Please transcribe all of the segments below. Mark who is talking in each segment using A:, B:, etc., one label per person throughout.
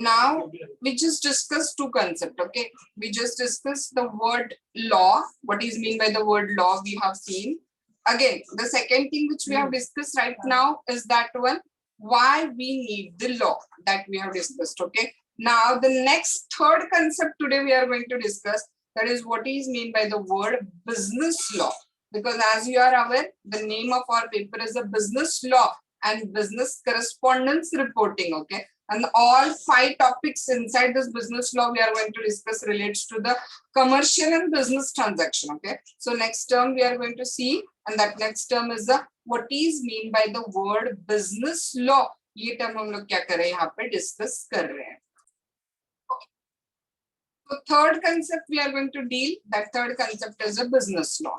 A: Now we just discussed two concepts. Okay, we just discussed the word law. What is mean by the word law? We have seen. Again, the second thing which we have discussed right now is that one, why we need the law, that we have discussed. Okay. Now the next third concept today we are going to discuss, that is what is mean by the word business law. Because as you are aware, the name of our paper is a business law and business correspondence reporting. Okay. And all 5 topics inside this business law we are going to discuss relates to the commercial and business transaction. Okay. So next term we are going to see, and that next term is the what is mean by the word business law. ये term हम लोग क्या कर रहे हैं यहाँ पे discuss कर रहे हैं. So third concept we are going to deal. That third concept is a business law.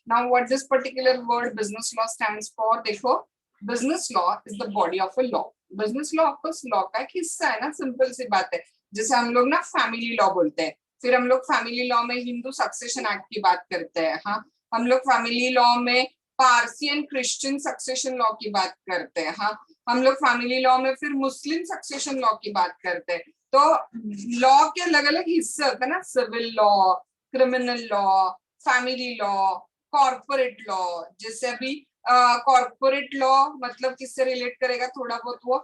A: Now what this particular word business law stands for? देखो, business law is the body of a law. Business law of course law का एक हिस्सा है ना, simple सी बात है. जैसे हम लोग ना फैमिली लॉ बोलते हैं, फिर हम लोग फैमिली लॉ में हिंदू सक्सेशन एक्ट की बात करते हैं. हाँ, हम लोग फैमिली लॉ में Parsi and Christian succession law की बात करते हैं. हाँ, हम लोग फैमिली लॉ में फिर मुस्लिम सक्सेशन लॉ की बात करते हैं. तो लॉ के अलग अलग हिस्से होते हैं ना, civil law, criminal law, family law, corporate law. जैसे अभी कॉर्पोरेट लॉ मतलब किससे रिलेट करेगा, थोड़ा बहुत वो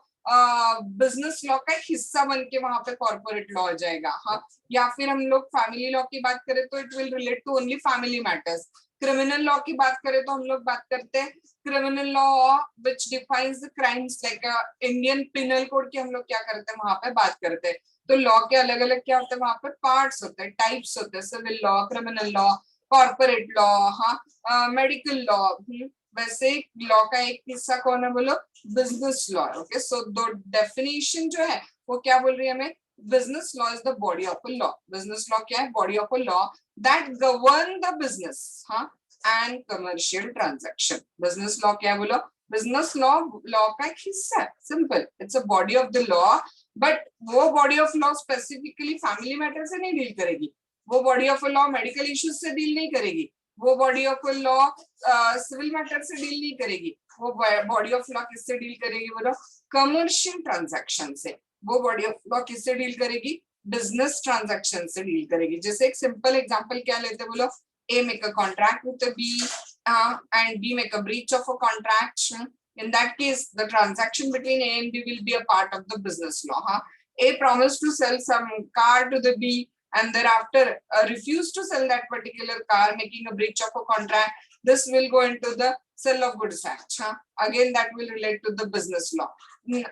A: बिजनेस लॉ का एक हिस्सा बन के वहां पे कॉर्पोरेट लॉ आ जाएगा. हाँ, या फिर हम लोग फैमिली लॉ की बात करें तो it will relate to only family matters. Criminal law की बात करें तो हम लोग बात करते हैं criminal law which defines the crimes, like Indian penal code की हम लोग क्या करते हैं वहां पे बात करते हैं. तो लॉ के अलग अलग क्या होते हैं वहां पे, पार्ट्स होते हैं, टाइप्स होते हैं, civil law, criminal law, corporate law, हाँ, मेडिकल लॉ. वैसे लॉ का एक हिस्सा कौन है बोलो, बिजनेस लॉ. ओके, सो दो डेफिनेशन जो है वो क्या बोल रही है हमें, business law is the body of a law. Business law क्या है, body of a law that govern the business, हाँ, and commercial transaction. Business law क्या है बोलो, बिजनेस लॉ लॉ का एक हिस्सा है, simple, it's a body of the law. But वो body of law specifically family matter से नहीं डील करेगी, वो body of a law medical issues से डील नहीं करेगी, वो body of law civil matter से डील नहीं करेगी, वो बॉडी ऑफ लॉ किससे डील करेगी बोलो, कमर्शियल ट्रांजैक्शन से. वो बॉडी ऑफ लॉ किससे डील करेगी, बिजनेस ट्रांजैक्शन से डील करेगी. जैसे एक सिंपल एग्जांपल क्या लेते बोलो, A make a contract with B and B make a breach of a contract. In that case, the transaction between A and B will be a part of the business law. A promised to sell some car to the B and thereafter refused to sell that particular car, making a breach of a contract. This will go into the sale of goods act. Again, that will relate to the business law.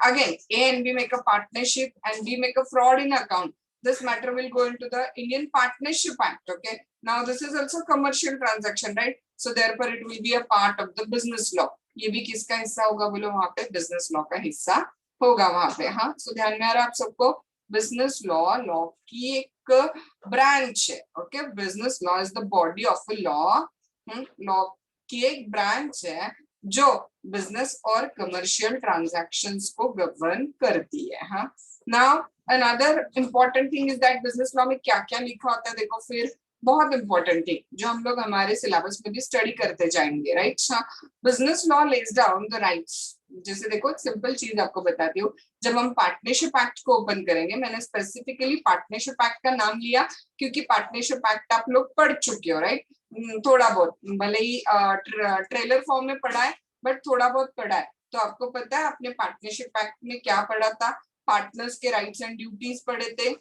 A: Again, A and B make a partnership and B make a fraud in account. This matter will go into the Indian Partnership Act. Okay. Now this is also commercial transaction, right? So therefore it will be a part of the business law. ये भी किसका हिस्सा होगा बोलो, वहां पे business law का हिस्सा होगा वहां पे. हाँ, सो ध्यान में आ रहा है आप सबको, बिजनेस लॉ लॉ की एक ब्रांच है. Okay, business law is the body of a law. Law की एक ब्रांच है जो बिजनेस और कमर्शियल ट्रांजैक्शंस को गवर्न करती है. हाँ, now another important thing is that business law में क्या क्या लिखा होता है. देखो, फिर बहुत इंपॉर्टेंट थिंग जो हम लोग हमारे सिलेबस में भी स्टडी करते जाएंगे, right. Business law lays down the rights. जैसे देखो, एक सिंपल चीज आपको बताती हूँ, जब हम पार्टनरशिप एक्ट को ओपन करेंगे, मैंने स्पेसिफिकली पार्टनरशिप एक्ट का नाम लिया क्योंकि पार्टनरशिप एक्ट आप लोग पढ़ चुके हो, राइट. थोड़ा बहुत, भले ही ट्रेलर फॉर्म में पढ़ा है बट थोड़ा बहुत पढ़ा है. तो आपको पता है आपने पार्टनरशिप एक्ट में क्या पढ़ा था, पार्टनर्स के राइट्स एंड ड्यूटीज पढ़े थे,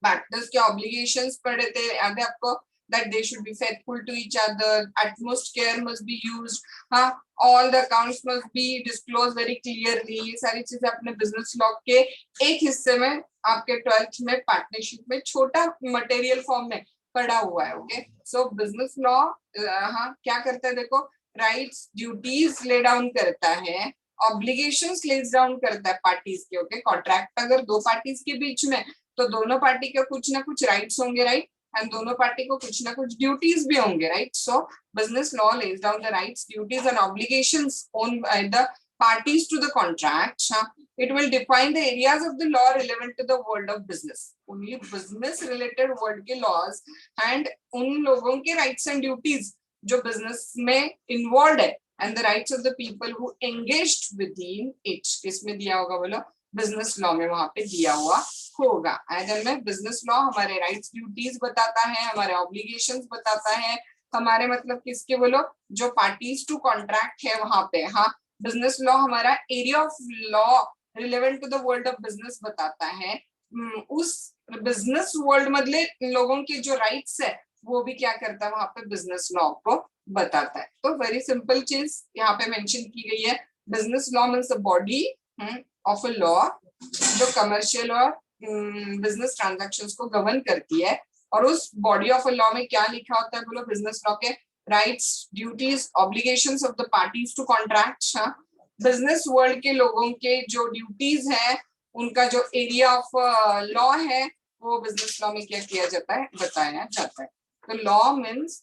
A: पार्टनर्स के ऑब्लिगेशंस पढ़े थे, याद है आपको, that they should be faithful to each other, utmost care must be used, हाँ, all the accounts must be disclosed very clearly. ये सारी चीजें अपने बिजनेस लॉ के एक हिस्से में आपके 12th में पार्टनरशिप में छोटा मटेरियल फॉर्म में पढ़ा हुआ है. ओके, सो बिजनेस लॉ हाँ क्या करता है देखो, राइट्स ड्यूटीज ले डाउन करता है, ऑब्लिगेशंस ले डाउन करता है पार्टीज के. ओके, कॉन्ट्रैक्ट अगर दो पार्टीज के बीच में, तो दोनों पार्टी के कुछ ना कुछ राइट्स होंगे, राइट, एंड दोनों पार्टी को कुछ ना कुछ ड्यूटीज भी होंगे, right. So business law lays down the rights, duties and obligations own by the parties to the contract. It will define the areas of the law relevant to the world of business. Only business related world के laws and उन लोगों के rights and duties जो business में involved है, and the rights of the people who engaged within it. इसमें दिया होगा बोलो, बिजनेस लॉ में वहां पे दिया हुआ होगा। एंड में बिजनेस लॉ हमारे राइट्स ड्यूटीज बताता है, हमारे ऑब्लिगेशंस बताता है, हमारे मतलब किसके बोलो जो पार्टीज टू कॉन्ट्रैक्ट है वहां पे। हाँ, बिजनेस लॉ हमारा area of law relevant to the world of business बताता है। उस बिजनेस वर्ल्ड मधले लोगों के जो राइट्स है वो भी क्या करता है वहां पे बिजनेस लॉ को बताता है। तो वेरी सिंपल चीज यहाँ पे मेंशन की गई है, business law means a body of a law जो कमर्शियल और बिजनेस ट्रांजैक्शंस को गवर्न करती है। और उस बॉडी ऑफ अ लॉ में क्या लिखा होता है बोलो, बिजनेस लॉ के rights duties obligations of the parties to contract. Business world के लोगों के जो ड्यूटीज है, उनका जो एरिया ऑफ लॉ है वो बिजनेस लॉ में क्या किया जाता है, बताया जाता है। तो लॉ मीन्स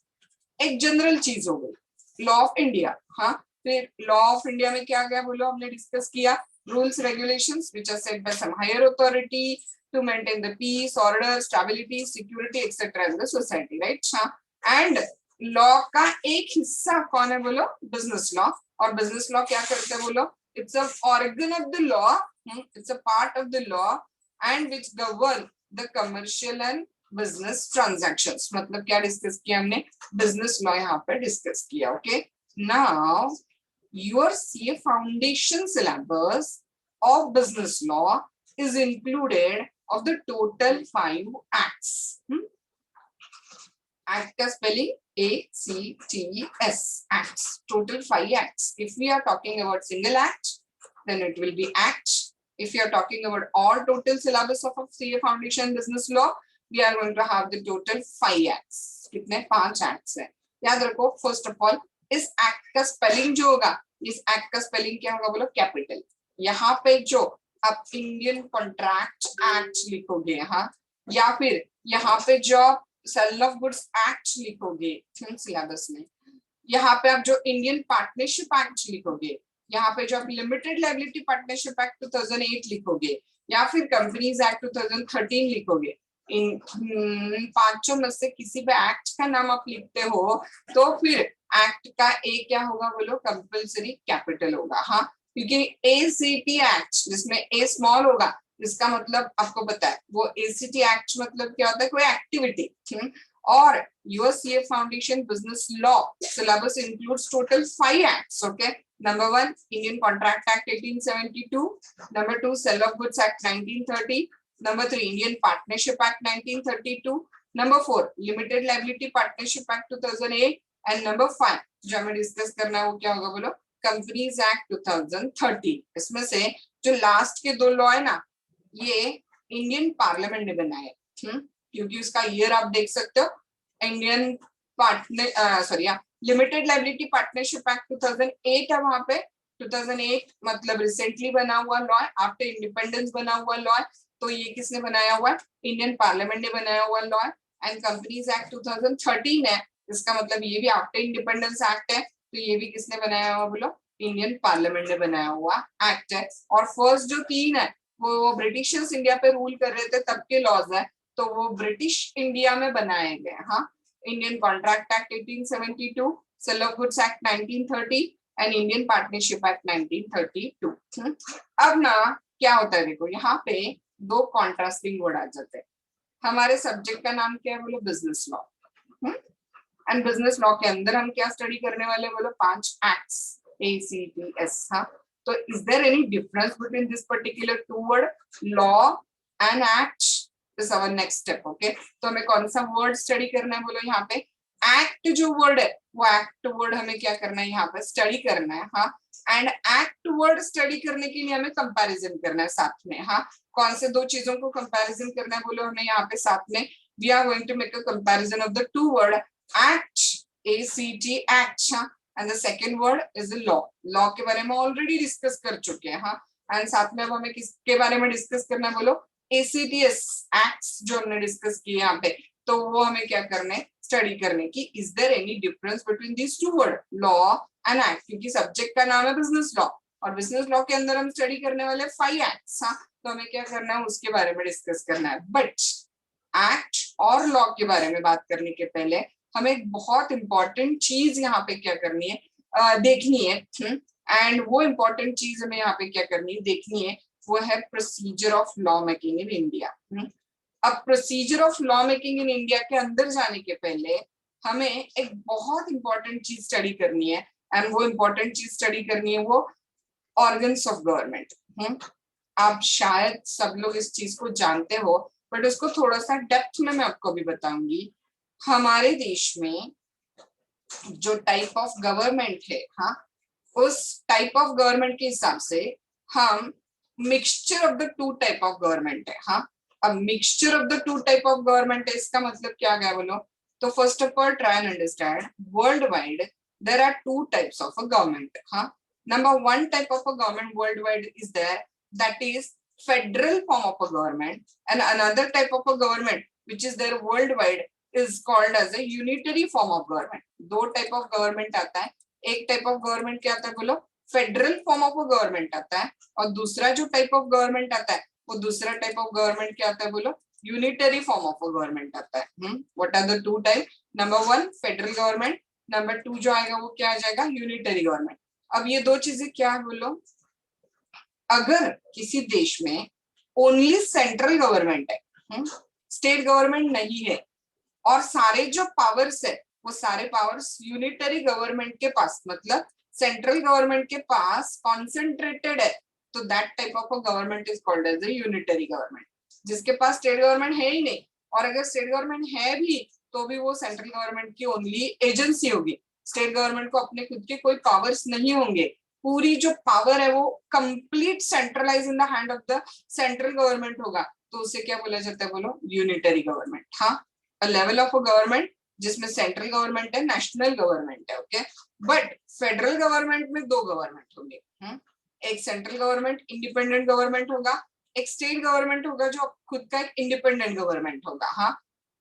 A: एक जनरल चीज हो गई, लॉ ऑफ इंडिया। हाँ, फिर लॉ ऑफ इंडिया में क्या गया बोलो, हमने डिस्कस किया rules regulations which are set by some higher authority to maintain the peace, order, stability, security etc in the society, right? And law का एक हिस्सा कौन है बोलो, business law। और business law क्या करते हैं बोलो, it's a organ of the law, it's a part of the law and which govern the commercial and business transactions। मतलब क्या डिस्कस किया हमने, business law यहाँ पर डिस्कस किया। Okay, now your CA foundation syllabus of business law is included of the total 5 acts। Act का spelling ACTS, acts, total 5 acts। If we are talking about single act, then it will be act। If you are talking about all total syllabus of CA foundation business law, we are going to have the total 5 acts। कितने, 5 acts है, याद रखो। First of all इस act का spelling जो होगा, इस act का स्पेलिंग क्या होगा बोलो, कैपिटल। यहाँ पे जो आप इंडियन कॉन्ट्रैक्ट एक्ट लिखोगे, हाँ, या फिर यहाँ पे जो सेल ऑफ गुड्स एक्ट लिखोगे सिलेबस में, यहाँ पे आप जो इंडियन पार्टनरशिप एक्ट लिखोगे, यहाँ पे जो आप लिमिटेड लायबिलिटी पार्टनरशिप एक्ट 2008 लिखोगे, या फिर कंपनीज एक्ट 2013 लिखोगे, इन पांचों में से किसी भी एक्ट का नाम आप लिखते हो तो फिर एक्ट का ए क्या होगा बोलो, कंपल्सरी कैपिटल होगा। हाँ, क्योंकि एसीटी एक्ट जिसमें ए स्मॉल होगा, इसका मतलब आपको पता है वो एसीटी एक्ट मतलब क्या होता है, कोई एक्टिविटी। और your CA foundation business law syllabus includes total 5 acts. Okay, number 1 Indian contract act 1872, number 2 sale of goods act 1930, number 3 Indian partnership act 1932, number 4 limited liability partnership act 2008 and number 5 जो हमें discuss करना है वो क्या होगा बोलो, companies act 2013। इसमें से जो लास्ट के 2 लॉ है ना, ये इंडियन पार्लियामेंट ने बनाए, क्योंकि उसका ईयर आप देख सकते हो, Indian partner limited liability partnership act 2008 है वहां पे। 2008 मतलब रिसेंटली बना हुआ लॉ है, आफ्टर इंडिपेंडेंस बना हुआ लॉ है। तो ये किसने बनाया हुआ है, इंडियन पार्लियामेंट ने बनाया हुआ लॉ है। एंड कंपनीज एक्ट 2013 है, इसका मतलब ये भी आफ्टर इंडिपेंडेंस एक्ट है, तो ये भी किसने बनाया हुआ बोलो, इंडियन पार्लियामेंट ने बनाया हुआ एक्ट है। और फर्स्ट जो 3 है वो ब्रिटिशर्स इंडिया पे रूल कर रहे थे तब के लॉज है, तो वो ब्रिटिश इंडिया में बनाए गए। हाँ, Indian contract act 1872, sale of goods act 1930 and Indian partnership act 1932। अब ना क्या होता है देखो, यहाँ पे 2 कॉन्ट्रास्टिंग वर्ड आ जाते हैं। हमारे सब्जेक्ट का नाम क्या है बोलो, business law. And business law के अंदर हम क्या स्टडी करने वाले बोलो, 5 एक्ट्स ACTS। हाँ, तो is there any difference between this particular 2 word, law and act? This our next step. Okay, तो हमें कौन सा वर्ड स्टडी करना है बोलो, यहाँ पे एक्ट जो वर्ड है वो एक्ट वर्ड हमें क्या करना है, यहाँ पे स्टडी करना है। हाँ, एंड एक्ट वर्ड स्टडी करने के लिए हमें कंपैरिजन करना है साथ में। हाँ, कौन से 2 चीजों को कंपैरिजन करना है बोलो हमें यहाँ पे साथ में, we are going to make a comparison of the 2 word act, ACT act, and the second word is law. Law के बारे में ऑलरेडी डिस्कस कर चुके हैं। हाँ, एंड साथ में अब हमें किसके बारे में डिस्कस करना है बोलो, ACTS एक्ट्स जो हमने डिस्कस किए यहाँ पे, तो वो हमें क्या करना है, स्टडी करने की is there any difference between this 2 word, law and act, क्योंकि सब्जेक्ट का नाम है बिजनेस लॉ और बिजनेस लॉ के अंदर हम स्टडी करने वाले 5 एक्ट्स। हाँ, तो हमें क्या करना है, उसके बारे में डिस्कस करना है। बट एक्ट और लॉ के बारे में बात करने के पहले हमें एक बहुत इंपॉर्टेंट चीज यहाँ पे क्या करनी है, देखनी है। एंड वो इंपॉर्टेंट चीज हमें यहाँ पे क्या करनी है, देखनी है वो है procedure of law making in India. अब procedure of law making in India के अंदर जाने के पहले हमें एक बहुत इंपॉर्टेंट चीज स्टडी करनी है, एंड वो इंपॉर्टेंट चीज स्टडी करनी है वो ऑर्गन्स ऑफ गवर्नमेंट। आप शायद सब लोग इस चीज को जानते हो, बट उसको थोड़ा सा डेप्थ में मैं आपको भी बताऊंगी। हमारे देश में जो टाइप ऑफ गवर्नमेंट है, हाँ, उस टाइप ऑफ गवर्नमेंट के हिसाब से हम mixture of the two type of government है। हाँ, अब mixture of the two type of government है, इसका मतलब क्या गया बोलो? तो first of all try and understand, world wide there are two types of a government. हाँ, number one type of a government world wide is there, that is federal form of a government, and another type of a government which is there worldwide is called as a unitary form of government। दो type of government आता है, एक type of government क्या आता है बोलो? Federal form of a government आता है, और दूसरा जो टाइप ऑफ गवर्नमेंट आता है वो दूसरा टाइप ऑफ गवर्नमेंट क्या आता है बोलो? Unitary form of a government आता है। What are the two type? Number one federal government, number two जो आएगा वो क्या आ जाएगा? Unitary government. अब ये दो चीजें क्या है बोलो? अगर किसी देश में ओनली सेंट्रल गवर्नमेंट है, स्टेट गवर्नमेंट नहीं है, और सारे जो पावर्स है वो सारे पावर्स यूनिटरी गवर्नमेंट के पास, मतलब सेंट्रल गवर्नमेंट के पास कॉन्सेंट्रेटेड है, तो that type of a government is called as a unitary government. जिसके पास स्टेट गवर्नमेंट है ही नहीं, और अगर स्टेट गवर्नमेंट है भी तो भी वो सेंट्रल गवर्नमेंट की ओनली एजेंसी होगी। स्टेट गवर्नमेंट को अपने खुद के कोई पावर्स नहीं होंगे, पूरी जो पावर है वो complete centralize in the hand of the central government होगा, तो उसे क्या बोला जाता है बोलो? Unitary government. हाँ, a level of a government जिसमें सेंट्रल गवर्नमेंट है, नेशनल गवर्नमेंट है, ओके। बट फेडरल गवर्नमेंट में दो गवर्नमेंट होंगे। एक सेंट्रल गवर्नमेंट इंडिपेंडेंट गवर्नमेंट होगा, एक स्टेट गवर्नमेंट होगा जो खुद का एक इंडिपेंडेंट गवर्नमेंट होगा। हाँ,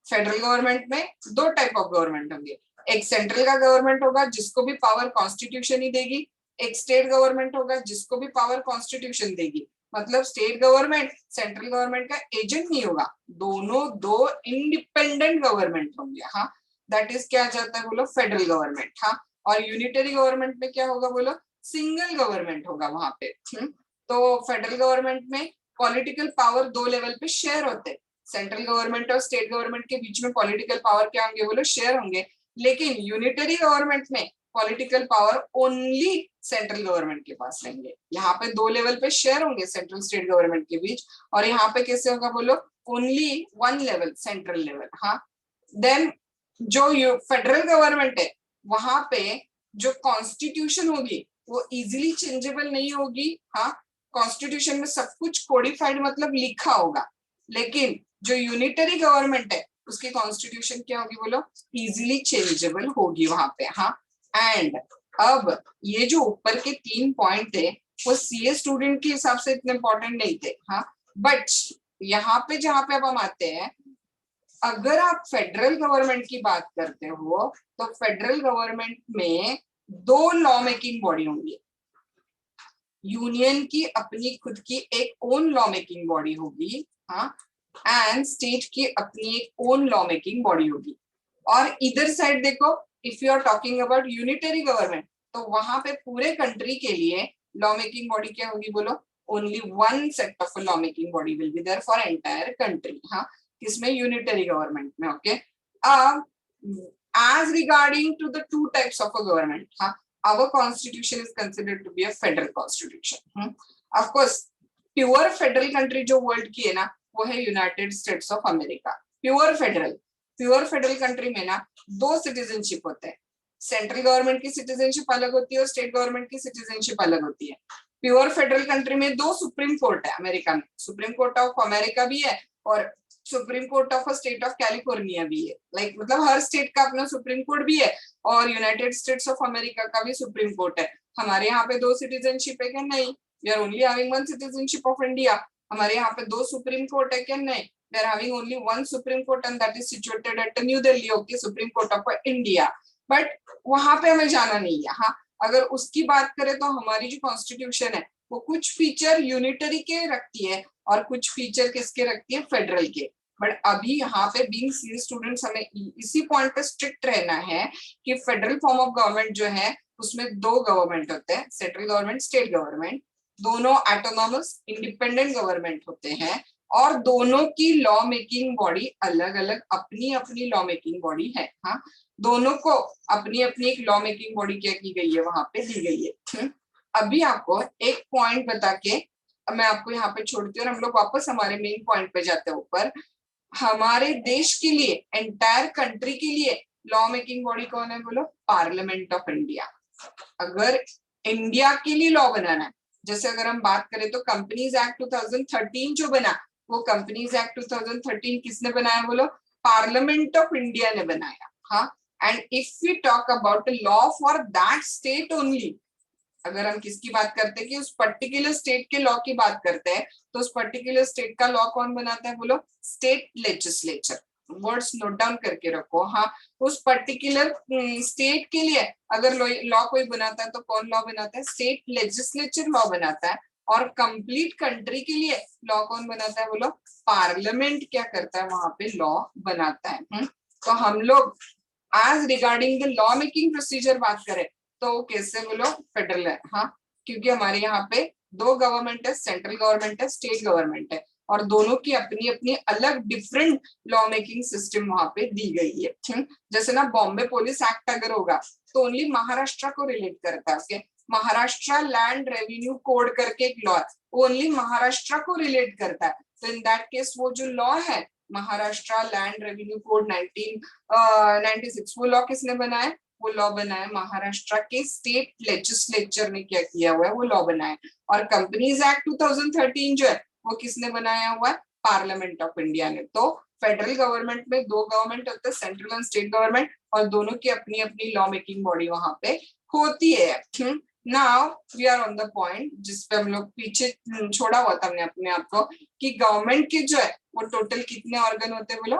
A: फेडरल गवर्नमेंट में दो टाइप ऑफ गवर्नमेंट होंगे, एक सेंट्रल का गवर्नमेंट होगा जिसको भी पावर कॉन्स्टिट्यूशन ही देगी, एक स्टेट गवर्नमेंट होगा जिसको भी पावर कॉन्स्टिट्यूशन देगी। मतलब स्टेट गवर्नमेंट सेंट्रल गवर्नमेंट का एजेंट नहीं होगा, दोनों दो इंडिपेंडेंट गवर्नमेंट होंगे। हाँ, दैट इज क्या जाता है बोलो? Federal government. हाँ, और यूनिटरी गवर्नमेंट में क्या होगा बोलो? सिंगल गवर्नमेंट होगा वहां पे। तो फेडरल गवर्नमेंट में पॉलिटिकल पावर दो लेवल पे शेयर होते हैं, सेंट्रल गवर्नमेंट और स्टेट गवर्नमेंट के बीच में पॉलिटिकल पावर क्या होंगे बोलो? शेयर होंगे। लेकिन यूनिटरी गवर्नमेंट में political power only central government के पास रहेंगे। यहाँ पे दो लेवल पे शेयर होंगे सेंट्रल स्टेट गवर्नमेंट के बीच, और यहाँ पे कैसे होगा बोलो? Only one level, central level. हाँ, देन जो फेडरल गवर्नमेंट है वहां पे जो कॉन्स्टिट्यूशन होगी वो इजीली चेंजेबल नहीं होगी। हाँ, कॉन्स्टिट्यूशन में सब कुछ कोडिफाइड मतलब लिखा होगा, लेकिन जो यूनिटरी गवर्नमेंट है उसकी कॉन्स्टिट्यूशन क्या होगी बोलो? इजीली चेंजेबल होगी वहां पे। हाँ, एंड अब ये जो ऊपर के 3 पॉइंट थे वो सीए स्टूडेंट के हिसाब से इतने इंपॉर्टेंट नहीं थे। हाँ, बट यहाँ पे जहां पे अब हम आते हैं, अगर आप फेडरल गवर्नमेंट की बात करते हो तो फेडरल गवर्नमेंट में दो लॉ मेकिंग बॉडी होंगी। यूनियन की अपनी खुद की एक ओन लॉ मेकिंग बॉडी होगी, हाँ, एंड स्टेट की अपनी एक ओन लॉ मेकिंग बॉडी होगी। और इधर साइड देखो, if you are talking about unitary government, तो वहां पे पूरे कंट्री के लिए लॉ मेकिंग बॉडी क्या होगी बोलो? Only one set of law making body will be there for entire country. हाँ, किसमें? यूनिटरी गवर्नमेंट में, ओके। अब as regarding to the two types of a government, हाँ, our constitution is considered to be a federal constitution। of course pure federal country जो world की है ना वो है United states of America. Pure federal country में ना दो सिटीजनशिप होते हैं, सेंट्रल गवर्नमेंट की सिटीजनशिप अलग होती है और स्टेट गवर्नमेंट की सिटीजनशिप अलग होती है। प्योर फेडरल कंट्री में दो सुप्रीम कोर्ट है अमेरिका में, सुप्रीम कोर्ट ऑफ अमेरिका भी है और supreme court of state of California भी है। लाइक मतलब हर स्टेट का अपना सुप्रीम कोर्ट भी है, और यूनाइटेड स्टेट्स ऑफ अमेरिका का भी सुप्रीम कोर्ट है। हमारे यहाँ पे दो सिटीजनशिप है क्या? नहीं, we are only having one citizenship of India. हमारे यहाँ पे दो सुप्रीम कोर्ट है क्या? नहीं, we are having only one supreme court and that is situated at new Delhi, okay, supreme court of India. But वहां पे हमें जाना नहीं है। हाँ, अगर उसकी बात करें तो हमारी जो कॉन्स्टिट्यूशन है वो कुछ फीचर यूनिटरी के रखती है और कुछ फीचर किसके रखती है? फेडरल के। बट अभी यहाँ पे बीइंग सीए स्टूडेंट्स हमें इसी पॉइंट पे स्ट्रिक्ट रहना है कि फेडरल फॉर्म ऑफ गवर्नमेंट जो है उसमें दो गवर्नमेंट होते हैं, सेंट्रल गवर्नमेंट, स्टेट गवर्नमेंट। दोनों ऑटोनॉमस इंडिपेंडेंट गवर्नमेंट होते हैं और दोनों की लॉ मेकिंग बॉडी अलग अलग अपनी अपनी लॉ मेकिंग बॉडी है। हाँ, दोनों को अपनी अपनी एक लॉ मेकिंग बॉडी क्या की गई है, वहां पे दी गई है। अभी आपको एक पॉइंट बता के मैं आपको यहाँ पे छोड़ती हूँ और हम लोग वापस हमारे मेन पॉइंट पे जाते हैं ऊपर। हमारे देश के लिए, एंटायर कंट्री के लिए लॉ मेकिंग बॉडी कौन है बोलो? Parliament of India. अगर इंडिया के लिए लॉ बनाना है, जैसे अगर हम बात करें तो कंपनीज एक्ट 2013 जो बना, वो कंपनीज एक्ट 2013 किसने बनाया बोलो? पार्लियामेंट ऑफ इंडिया ने बनाया। हाँ, and if we talk about law for that state only, अगर हम किसकी बात करते हैं कि उस पर्टिकुलर स्टेट के लॉ की बात करते हैं, तो उस पर्टिकुलर स्टेट का लॉ कौन बनाता है बोलो? State legislature. Words note down करके रखो। हाँ, उस पर्टिकुलर स्टेट के लिए अगर लॉ कोई बनाता है तो कौन लॉ बनाता है? स्टेट लेजिस्लेचर लॉ बनाता है। और कंप्लीट कंट्री के लिए लॉ कौन बनाता है बोलो? पार्लियामेंट क्या करता है? वहां पे लॉ बनाता है। तो हम लोग आज regarding the law making procedure बात करें तो कैसे बोलो? फेडरल है। हाँ, क्योंकि हमारे यहाँ पे दो गवर्नमेंट है, सेंट्रल गवर्नमेंट है, स्टेट गवर्नमेंट है, और दोनों की अपनी अपनी अलग डिफरेंट लॉ मेकिंग सिस्टम वहां पे दी गई है। जैसे ना बॉम्बे पुलिस एक्ट अगर होगा तो ओनली महाराष्ट्र को रिलेट करता है। Okay, Maharashtra land revenue code करके एक लॉ है, वो ओनली महाराष्ट्र को रिलेट करता है। तो इन दैट केस वो जो लॉ है महाराष्ट्र लैंड रेवेन्यू कोड 1996, वो लॉ किसने बनाया? वो लॉ बनाया महाराष्ट्र के स्टेट लेजिस्लेचर ने क्या किया हुआ है, वो लॉ बनाया। और कंपनीज एक्ट 2013 जो है वो किसने बनाया हुआ है? पार्लियामेंट ऑफ इंडिया ने। तो फेडरल गवर्नमेंट में दो गवर्नमेंट होते हैं, सेंट्रल एंड स्टेट गवर्नमेंट, और दोनों की अपनी अपनी लॉ मेकिंग बॉडी वहां पे होती है। Now we are on the point जिसपे हम लोग पीछे छोड़ा हुआ था हमने अपने आप को, कि गवर्नमेंट के जो है वो टोटल कितने ऑर्गन होते हैं बोलो?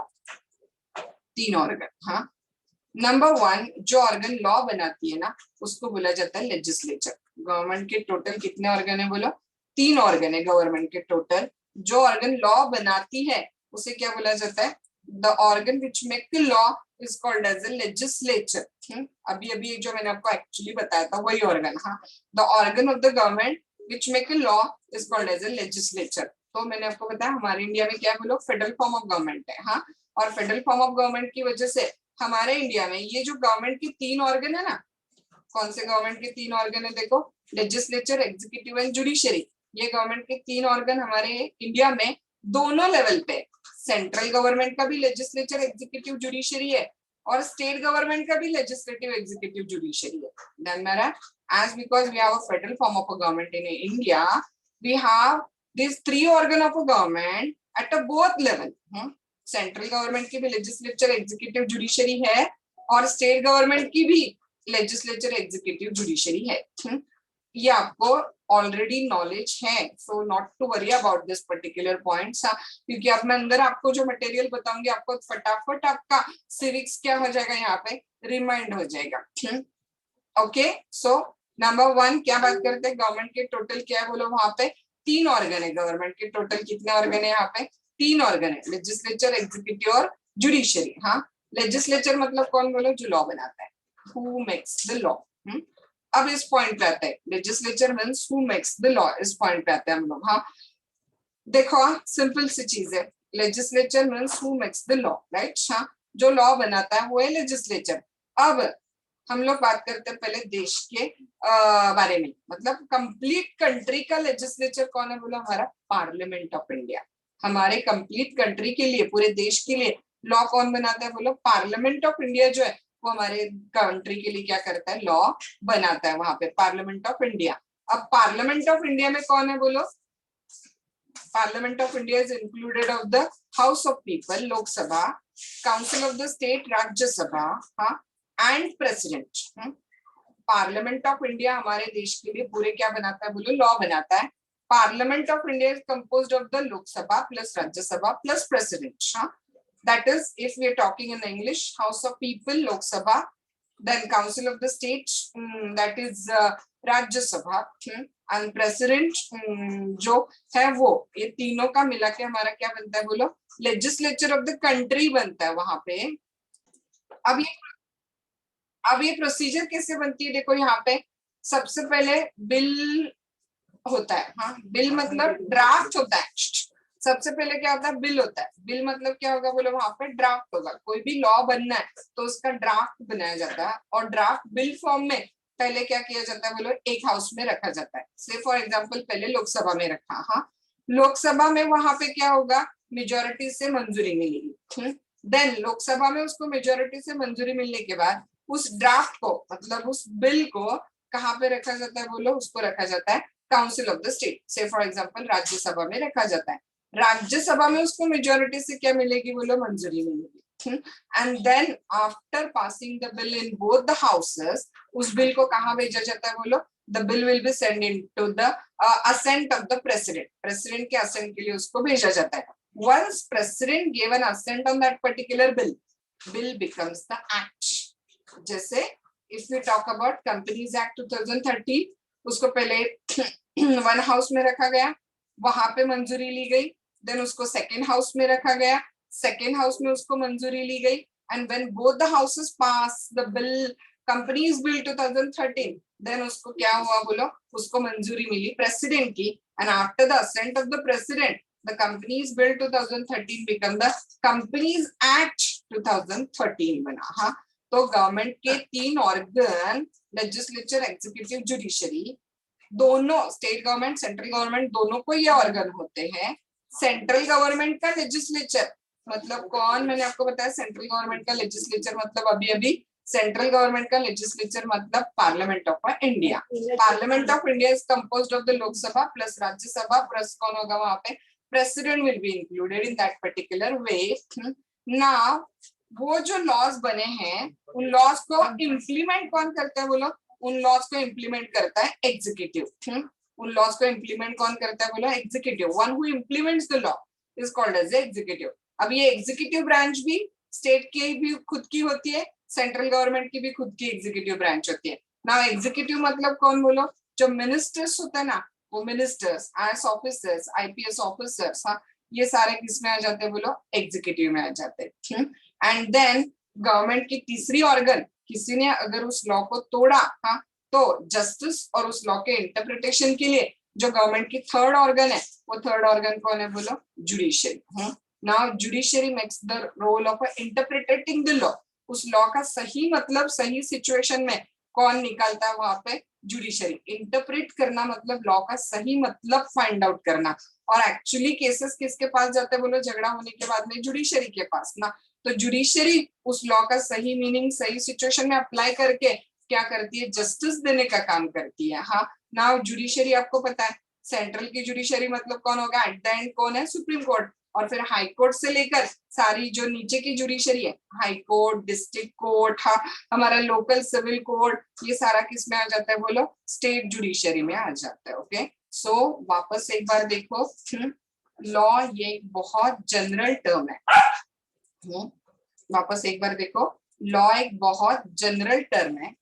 A: 3 ऑर्गन। हाँ, नंबर 1 जो ऑर्गन लॉ बनाती है ना उसको बोला जाता है लेजिस्लेचर। गवर्नमेंट के टोटल कितने ऑर्गन है बोलो? 3 ऑर्गन है गवर्नमेंट के टोटल। जो ऑर्गन लॉ बनाती है उसे क्या बोला जाता है? The organ which make the law is called as a legislature. अभी अभी जो मैंने आपको एक्चुअली बताया था वही ऑर्गन। हाँ, the organ of the government which make a law is called as a legislature. तो मैंने आपको बताया हमारे इंडिया में क्या बोलो? फेडरल फॉर्म ऑफ गवर्नमेंट है। हाँ, और फेडरल फॉर्म ऑफ गवर्नमेंट की वजह से हमारे इंडिया में ये जो गवर्नमेंट की 3 ऑर्गन है ना, कौन से गवर्नमेंट के 3 ऑर्गन है देखो? Legislature, executive and judiciary. ये गवर्नमेंट के 3 ऑर्गन हमारे इंडिया में दोनों लेवल पे, सेंट्रल गवर्नमेंट का भी लेजिस्लेचर, एग्जीक्यूटिव, जुडिशरी है, और स्टेट गवर्नमेंट का भी लेजिस्लेटिव, एग्जीक्यूटिव, जुडिशरी है। देन मेरा as because we have a federal form of a government in India, we have these 3 organ of a government at a both level. Central government की भी legislature, executive, judiciary है, और state government की भी legislature, executive, judiciary है। ये आपको already knowledge है, so not to worry about this particular points. क्योंकि अब मैं अंदर आपको जो मटेरियल बताऊंगी आपको फटाफट आपका सिविक्स क्या हो जाएगा, यहाँ पे रिमाइंड हो जाएगा। ओके, सो नंबर 1 क्या बात करते हैं? गवर्नमेंट के टोटल क्या है बोलो? वहां पे 3 ऑर्गन है। गवर्नमेंट के टोटल कितने ऑर्गन है? यहाँ पे 3 ऑर्गन है, लेजिस्लेचर, एग्जीक्यूटिव और जुडिशरी। हाँ, लेजिस्लेचर मतलब कौन बोलो? जो लॉ बनाता है, हु मेक्स द लॉ। अब इस पॉइंट पे आता है, legislature means who makes the law. इस पॉइंट पे आते हैं हम लोग। हाँ, देखो सिंपल सी चीज है, legislature means who makes the law, right? हाँ, जो लॉ बनाता है वो है लेजिस्लेचर। अब हम लोग बात करते हैं पहले देश के बारे में, मतलब कंप्लीट कंट्री का लेजिस्लेचर कौन है बोलो? हमारा पार्लियामेंट ऑफ इंडिया। हमारे कंप्लीट कंट्री के लिए, पूरे देश के लिए लॉ कौन बनाता है बोलो? पार्लियामेंट ऑफ इंडिया जो है वो हमारे कंट्री के लिए क्या करता है? लॉ बनाता है वहां पे, पार्लियामेंट ऑफ इंडिया। अब पार्लियामेंट ऑफ इंडिया में कौन है बोलो? Parliament of India is included of the house of people, Lok Sabha, council of the state, Rajya Sabha, हाँ, and president. Parliament of India हमारे देश के लिए पूरे क्या बनाता है बोलो? लॉ बनाता है। Parliament of India is composed of the Lok Sabha plus Rajya Sabha plus president. That is if we are talking in English, house of people Lok Sabha, then council of the state that is Rajya Sabha, and president जो है वो, ये तीनों का मिला के हमारा क्या बनता है बोलो? लेजिस्लेचर ऑफ द कंट्री बनता है वहां पे। अब ये प्रोसीजर कैसे बनती है देखो, यहाँ पे सबसे पहले बिल होता है। हाँ, बिल मतलब ड्राफ्ट होता है। सबसे पहले क्या होता है, बिल होता है। बिल मतलब क्या होगा बोलो, वहां पे ड्राफ्ट होगा। कोई भी लॉ बनना है तो उसका ड्राफ्ट बनाया जाता है, और ड्राफ्ट बिल फॉर्म में पहले क्या किया जाता है बोलो, एक हाउस में रखा जाता है। से फॉर एग्जाम्पल पहले लोकसभा में रखा। हाँ, लोकसभा में वहां पे क्या होगा, मेजोरिटी से मंजूरी मिलेगी। देन लोकसभा में उसको मेजोरिटी से मंजूरी मिलने के बाद उस ड्राफ्ट को, मतलब उस बिल को कहाँ पे रखा जाता है बोलो, उसको रखा जाता है काउंसिल ऑफ द स्टेट। से फॉर एग्जाम्पल राज्यसभा में रखा जाता है। राज्यसभा में उसको मेजोरिटी से क्या मिलेगी बोलो, मंजूरी मिलेगी। And then after passing the bill in both the houses, उस बिल को कहाँ भेजा जाता है बोलो, the bill will be send into the assent of the president। President के assent के लिए उसको भेजा जाता है। once president gave an assent on that particular bill becomes the act। जैसे if we talk about companies act 2013, उसको पहले वन हाउस में रखा गया, वहां पे मंजूरी ली गई। देन उसको सेकेंड हाउस में रखा गया, सेकेंड हाउस में उसको मंजूरी ली गई। And when both the houses pass the bill, companies bill 2013, then उसको क्या हुआ बोलो, उसको मंजूरी मिली प्रेसिडेंट की। And after the assent of the president, the companies bill 2013 become the companies act 2013 बना। हाँ, तो गवर्नमेंट के तीन ऑर्गन, लेजिस्लेचर, एग्जीक्यूटिव, जुडिशरी, दोनों स्टेट गवर्नमेंट, सेंट्रल गवर्नमेंट, दोनों को ये ऑर्गन होते हैं। सेंट्रल गवर्नमेंट का लेजिस्लेचर मतलब कौन, मैंने आपको बताया सेंट्रल गवर्नमेंट का लेजिस्लेचर मतलब अभी अभी सेंट्रल गवर्नमेंट का लेजिस्लेचर मतलब parliament of India. Parliament of India is composed of the Lok Sabha plus Rajya Sabha plus कौन होगा वहां पे, president will be included in that particular way. Now वो जो लॉज बने हैं उन लॉज को इम्प्लीमेंट कौन करता है बोलो, उन लॉज को इम्प्लीमेंट करता है एग्जीक्यूटिव। उन लॉज को इम्प्लीमेंट कौन करता है बोलो, executive. One who implements the law is called as executive. अब ये एग्जीक्यूटिव ब्रांच भी स्टेट की भी खुद की होती है, सेंट्रल गवर्नमेंट की भी खुद की एग्जीक्यूटिव ब्रांच होती है। नाउ एग्जीक्यूटिव मतलब कौन बोलो, जो मिनिस्टर्स होता है ना, वो ministers, IAS officers, IPS officers, हाँ, ये सारे किस में आ जाते हैं बोलो, एग्जीक्यूटिव में आ जाते हैं। एंड देन गवर्नमेंट की तीसरी ऑर्गन, किसी ने अगर उस लॉ को तोड़ा, हाँ, तो जस्टिस और उस लॉ के इंटरप्रिटेशन के लिए जो गवर्नमेंट की थर्ड ऑर्गन है, वो थर्ड ऑर्गन कौन है बोलो, judiciary. Now judiciary makes the role of interpretating the law. उस लॉ का सही मतलब सही सिचुएशन में कौन निकालता है वहां पे, जुडिशरी। इंटरप्रेट करना मतलब लॉ का सही मतलब फाइंड आउट करना। और एक्चुअली केसेस किसके पास जाते हैं बोलो, झगड़ा होने के बाद में जुडिशरी के पास ना। तो जुडिशरी उस लॉ का सही मीनिंग सही सिचुएशन में अप्लाई करके क्या करती है, जस्टिस देने का काम करती है। हाँ, नाउ जुडिशरी आपको पता है, सेंट्रल की जुडिशरी मतलब कौन होगा, एट द एंड कौन है, सुप्रीम कोर्ट। और फिर हाई कोर्ट से लेकर सारी जो नीचे की जुडिशरी है, हाई कोर्ट, डिस्ट्रिक्ट कोर्ट, हाँ, हमारा लोकल सिविल कोर्ट, ये सारा किस में आ जाता है बोलो, स्टेट जुडिशरी में आ जाता है। ओके, सो वापस एक बार देखो, लॉ ये एक बहुत जनरल टर्म है। वापस एक बार देखो, लॉ एक बहुत जनरल टर्म है।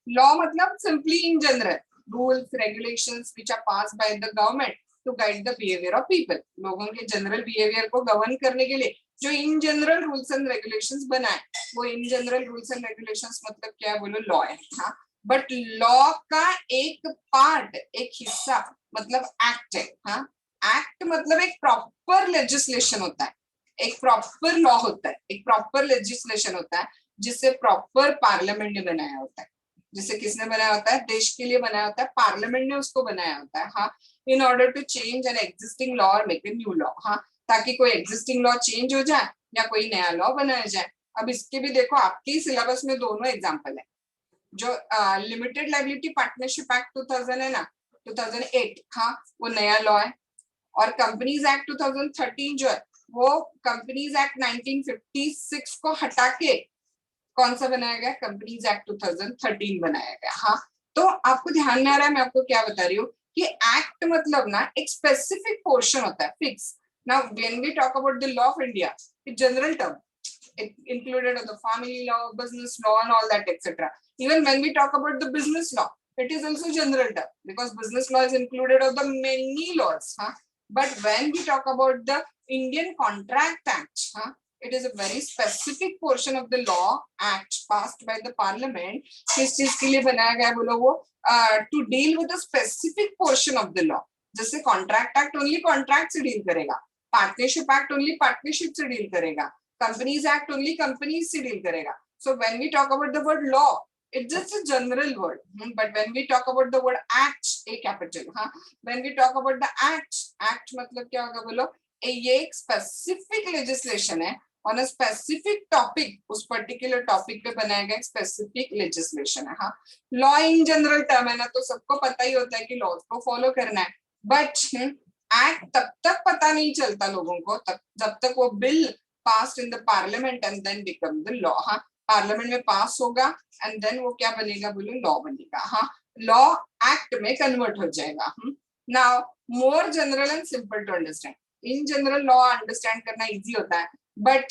A: लॉ मतलब simply in general rules regulations which are passed by the government to guide the behaviour of people. लोगों के जनरल बिहेवियर को गवर्न करने के लिए जो इन जनरल रूल्स एंड रेगुलेशंस बनाए, वो इन जनरल रूल्स एंड रेगुलेशंस मतलब क्या है बोलो, लॉ है। हाँ, बट लॉ का एक पार्ट, एक हिस्सा मतलब एक्ट है। हाँ, एक्ट मतलब एक प्रॉपर लेजिस्लेशन होता है, एक प्रॉपर लॉ होता है, एक प्रॉपर लेजिस्लेशन होता है, जिसे प्रॉपर पार्लियामेंट ने बनाया होता है। जिसे किसने बनाया होता है, देश के लिए बनाया होता है, पार्लियामेंट ने उसको बनाया होता है। हाँ, in order to change an existing law और मेक ए न्यू लॉ। हाँ, ताकि कोई एग्जिस्टिंग लॉ चेंज हो जाए या कोई नया लॉ बनाया जाए। अब इसके भी देखो, आपके सिलेबस में दोनों एग्जाम्पल है। जो लिमिटेड लाइबिलिटी पार्टनरशिप एक्ट 2000 है ना, 2008, हाँ, वो नया लॉ है। और कंपनीज एक्ट 2013 जो है, वो कंपनीज एक्ट 1956 को हटा के कौन सा बनाया गया, कंपनीज एक्ट 2013 बनाया गया। हाँ, तो आपको ध्यान में आ रहा है मैं आपको क्या बता रही हूँ, कि एक्ट मतलब ना एक स्पेसिफिक पोर्शन होता है, fix. Now when we talk about the law of India, it general term, it included the family law, business law and all that, etc. Even when we talk about the business law, it is also general term because business law is included of the many laws. Huh? But when we talk about the Indian Contract Act, huh? It is a very specific portion of the law act passed by the parliament. किस चीज के लिए बनाया गया बोलो वो to deal with a specific portion of the law. जैसे contract act only contract से डील करेगा, पार्टनरशिप एक्ट ओनली पार्टनरशिप से डील करेगा, कंपनीज एक्ट ओनली कंपनीज से डील करेगा. So when we talk about the word law, it's just a general word, but when we talk about the word act, a capital, when we talk about the act मतलब क्या होगा बोलो, ये एक specific legislation है on a specific topic, उस particular topic पे बनाया गया specific legislation है. हाँ, law in general term है ना, तो सबको पता ही होता है कि laws को follow करना है, but act तब तक पता नहीं चलता लोगों को तब जब तक वो bill passed in the parliament and then become the law. हाँ, पार्लियामेंट में पास होगा एंड देन वो क्या बनेगा बोलो, लॉ बनेगा. हाँ, लॉ एक्ट में कन्वर्ट हो जाएगा. Now more general and simple to understand. In general law understand करना इजी होता है, बट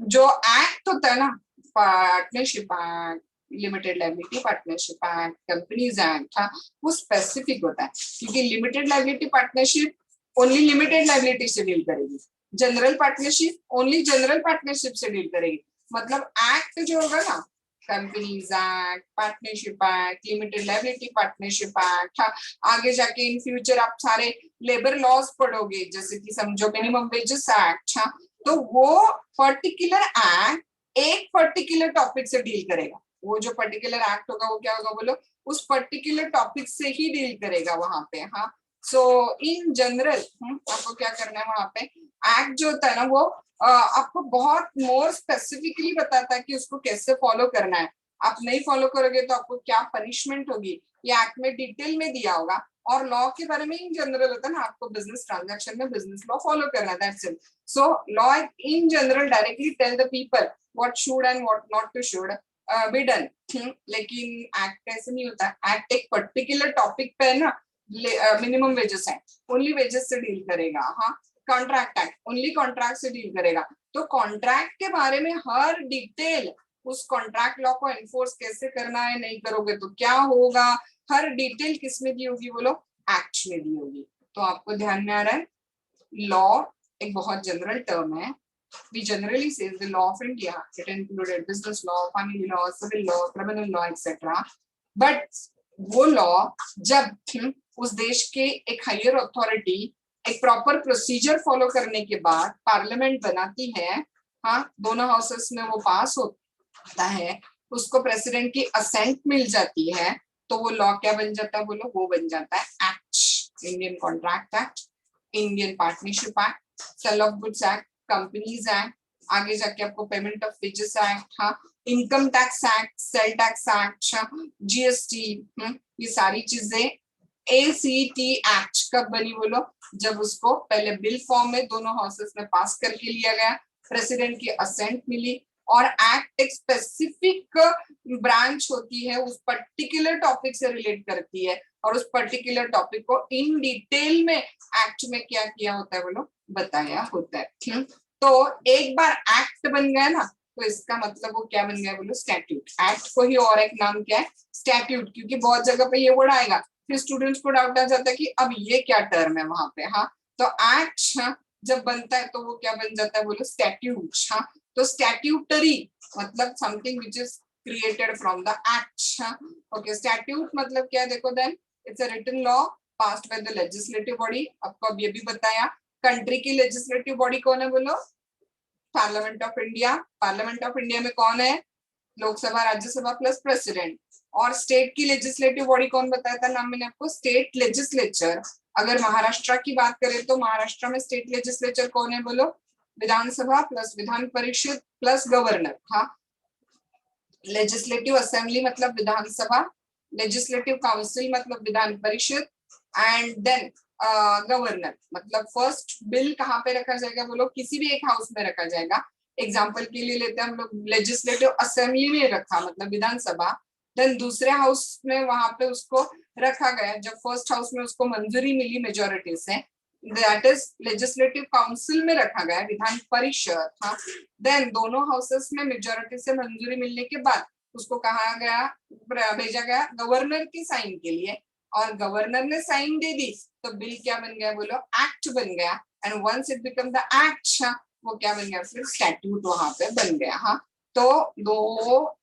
A: जो एक्ट होता है ना, partnership act, limited liability partnership act, companies act, वो स्पेसिफिक होता है क्योंकि limited liability partnership only limited liability से डील करेगी, general partnership only general partnership से डील करेगी. मतलब एक्ट जो होगा ना, companies act, partnership act, limited liability partnership act, आगे जाके इन फ्यूचर आप सारे लेबर लॉज पढ़ोगे जैसे कि समझो मिनिमम वेजेस एक्ट, तो वो पर्टिकुलर एक्ट एक पर्टिकुलर टॉपिक से डील करेगा. वो जो पर्टिकुलर एक्ट होगा वो क्या होगा बोलो, उस पर्टिकुलर टॉपिक से ही डील करेगा वहां पे. हाँ, सो इन जनरल आपको क्या करना है, वहां पे एक्ट जो होता है ना वो आपको बहुत मोर स्पेसिफिकली बताता है कि उसको कैसे फॉलो करना है. आप नहीं फॉलो करोगे तो आपको क्या पनिशमेंट होगी, ये एक्ट में डिटेल में दिया होगा. और लॉ के बारे में इन जनरल होता है ना, आपको बिजनेस ट्रांजैक्शन में बिजनेस लॉ फॉलो करना है, that's it. So law in general directly tell the people what should and what not to should be done. लेकिन एक्ट ऐसे नहीं होता. एक्ट एक पर्टिकुलर टॉपिक पे है ना, मिनिमम वेजेस है, ओनली वेजेस से डील करेगा. हाँ, कॉन्ट्रैक्ट एक्ट ओनली कॉन्ट्रैक्ट से डील करेगा. तो कॉन्ट्रैक्ट के बारे में हर डिटेल, उस कॉन्ट्रैक्ट लॉ को एनफोर्स कैसे करना है, नहीं करोगे तो क्या होगा, हर डिटेल किस में दी होगी बोलो, एक्ट में दी होगी. तो आपको ध्यान में आ रहा है, लॉ एक बहुत जनरल टर्म है. We generally say the law of India. It included business law, family law, civil law, criminal law, etc. But वो लॉ जब उस देश के एक हायर अथॉरिटी एक प्रॉपर प्रोसीजर फॉलो करने के बाद पार्लियामेंट बनाती है, हाँ, दोनों हाउसेस में वो पास होता है, उसको प्रेसिडेंट की असेंट मिल जाती है, तो वो लॉ क्या बन जाता है बोलो, वो बन जाता है act. Indian contract act, Indian partnership act, sale of goods act, companies act, आगे जाके आपको पेमेंट ऑफ वेजेस एक्ट, हाँ, income tax act, sale tax act, GST, ये सारी चीजें ACT एक्ट कब बनी बोलो, जब उसको पहले बिल फॉर्म में दोनों हाउसेस में पास करके लिया गया, प्रेसिडेंट की असेंट मिली, और एक्ट एक स्पेसिफिक ब्रांच होती है, उस पर्टिकुलर टॉपिक से रिलेट करती है, और उस पर्टिकुलर टॉपिक को इन डिटेल में एक्ट में क्या किया होता है बोलो, बताया होता है. तो एक बार एक्ट बन गया ना, तो इसका मतलब वो क्या बन गया बोलो, स्टैट्यूट. एक्ट को ही और एक नाम क्या है, स्टैट्यूट, क्योंकि बहुत जगह पे ये वर्ड आएगा, फिर स्टूडेंट्स को डाउट आ जाता है कि अब ये क्या टर्म है वहां पे. हाँ, तो एक्ट जब बनता है तो वो क्या बन जाता है बोलो, स्टैट्यूट. हाँ, तो स्टैट्यूटरी मतलब something which is created from the act. Okay, statute मतलब क्या है, देखो then it's a written law passed by the legislative body. आपको अब ये भी बताया, कंट्री की लेजिस्लेटिव बॉडी कौन है बोलो, parliament of India. Parliament of India में कौन है, लोकसभा राज्यसभा प्लस प्रेसिडेंट. और स्टेट की लेजिस्लेटिव बॉडी कौन बताया था, नाम मैंने आपको, स्टेट लेजिस्लेचर. अगर महाराष्ट्र की बात करें तो महाराष्ट्र में स्टेट लेजिस्लेचर कौन है बोलो, विधानसभा plus Vidhan Parishad plus governor. हाँ, लेजिस्लेटिव असेंबली मतलब विधानसभा, लेजिस्लेटिव काउंसिल मतलब Vidhan Parishad, and then governor मतलब फर्स्ट बिल कहाँ पे रखा जाएगा बोलो, किसी भी एक हाउस में रखा जाएगा. एग्जाम्पल के लिए लेते हैं हम लोग, लेजिस्लेटिव असेंबली में रखा मतलब विधानसभा, देन दूसरे हाउस में वहां पे उसको रखा गया, जब फर्स्ट हाउस में उसको मंजूरी मिली मेजोरिटी से, दैट इज लेजिस्लेटिव काउंसिल में रखा गया, विधान परिषद. हाँ, देन दोनों हाउसेस में मेजोरिटी से मंजूरी मिलने के बाद उसको कहा गया, भेजा गया गवर्नर की साइन के लिए, और गवर्नर ने साइन दे दी तो बिल क्या बन गया बोलो, एक्ट बन गया. And once it become the act, वो क्या बन गया फिर स्टैट्यूट वहां पे बन गया। हाँ, तो दो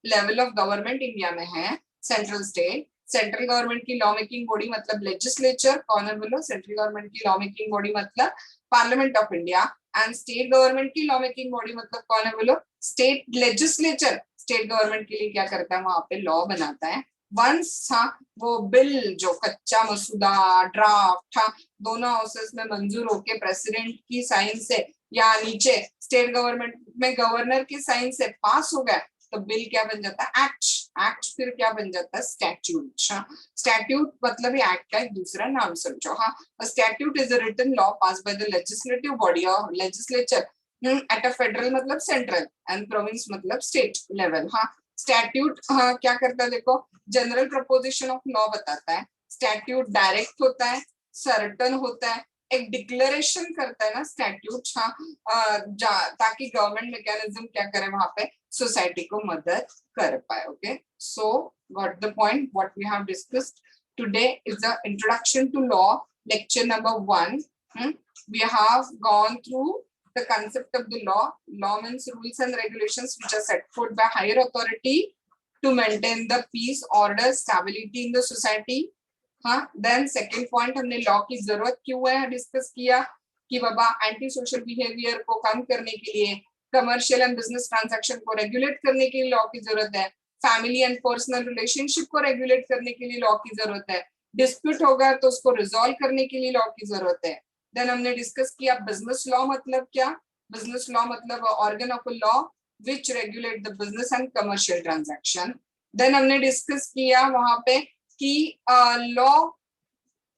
A: लेवल ऑफ गवर्नमेंट इंडिया में है, सेंट्रल स्टेट। सेंट्रल गवर्नमेंट की लॉ मेकिंग बॉडी मतलब लेजिस्लेचर, कौन है बोलो, सेंट्रल गवर्नमेंट की लॉ मेकिंग बॉडी मतलब parliament of India, and state government की लॉ मेकिंग बॉडी मतलब कौन है बोलो, स्टेट लेजिस्लेचर। स्टेट गवर्नमेंट के लिए क्या करता है, वहां पे लॉ बनाता है। वंस हाँ वो बिल जो कच्चा मसूदा ड्राफ्ट हाँ दोनों हाउसेस में मंजूर होके प्रेसिडेंट की साइन से या नीचे स्टेट गवर्नमेंट में गवर्नर की साइन से पास हो गया, तो बिल क्या बन जाता है, एक्ट। एक्ट फिर क्या बन जाता है, स्टैट्यूट। स्टैट्यूट मतलब एक्ट का एक दूसरा नाम समझो। हाँ, statute is a written law pass by the legislative body और लेजिस्लेचर एट अ फेडरल मतलब सेंट्रल एंड प्रोविंस मतलब स्टेट लेवल। हाँ, स्टैट्यूट हाँ क्या करता है देखो, जनरल प्रपोजिशन ऑफ लॉ बताता है। स्टैट्यूट डायरेक्ट होता है, सर्टन होता है, एक डिक्लेरेशन करता है ना स्टैट्यूट। हाँ ताकि गवर्नमेंट मैकेनिज्म क्या करे वहां पे, सोसाइटी को मदद कर पाए। Okay, so got the point what we have discussed today is the introduction to law, lecture number 1. We have gone through the concept of the law. Law means rules and regulations which are set forth by higher authority to maintain the peace, order, stability in the society. हाँ, then second point हमने law की जरूरत क्यों है discuss किया कि बाबा anti social behaviour को कम करने के लिए, कमर्शियल एंड बिजनेस ट्रांजैक्शन को रेगुलेट करने के लिए लॉ की जरूरत है, फैमिली एंड पर्सनल रिलेशनशिप को रेगुलेट करने के लिए लॉ की जरूरत है, डिस्प्यूट होगा तो उसको रिजॉल्व करने के लिए लॉ की जरूरत है। देन हमने डिस्कस किया बिजनेस लॉ मतलब क्या, बिजनेस लॉ मतलब organ of a law which regulate the business and commercial transaction. Then हमने डिस्कस किया वहां पे कि लॉ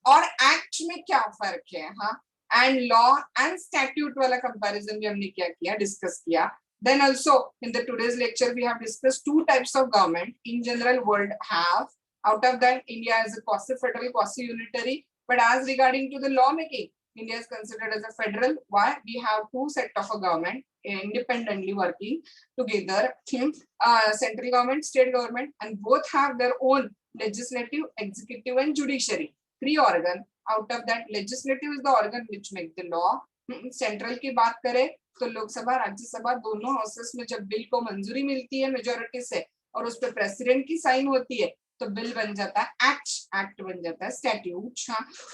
A: और एक्ट में क्या फर्क है। हाँ, एंड लॉ एंड स्टैट्यूट वाला कंपैरिजन भी हमने क्या किया, डिस्कस किया। Then also in the today's lecture we have discussed two types of government in general world have. Out of that, India is a quasi federal, quasi unitary, but as regarding to the law making, India is considered as a federal. Why? We have two set of a government independently working together, central government, state government, and both have their own legislative, executive and judiciary, three organ. Out of that, legislative is the organ which make the law. Central की बात करें तो लोकसभा राज्यसभा दोनों houses में जब bill को मंजूरी मिलती है मेजोरिटी से और उस पर प्रेसिडेंट की साइन होती है तो बिल बन जाता है एक्ट, एक्ट बन जाता है स्टैट्यूट।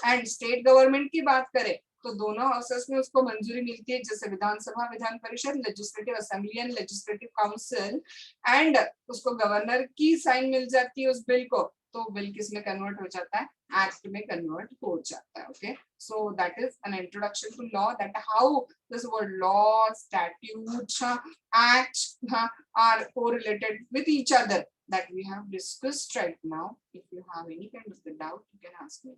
A: एंड स्टेट गवर्नमेंट की बात करें तो दोनों हाउसेस में उसको मंजूरी मिलती है, जैसे विधानसभा, Vidhan Parishad, legislative assembly and legislative council, and उसको गवर्नर की साइन मिल जाती है उस बिल को, तो बिल किस में कन्वर्ट हो जाता है, एक्ट में कन्वर्ट हो जाता है। Okay, so that is an introduction to law, that how this word law, statute, act are correlated with each other that we have discussed right now. If you have any kind of the doubt, you can ask me.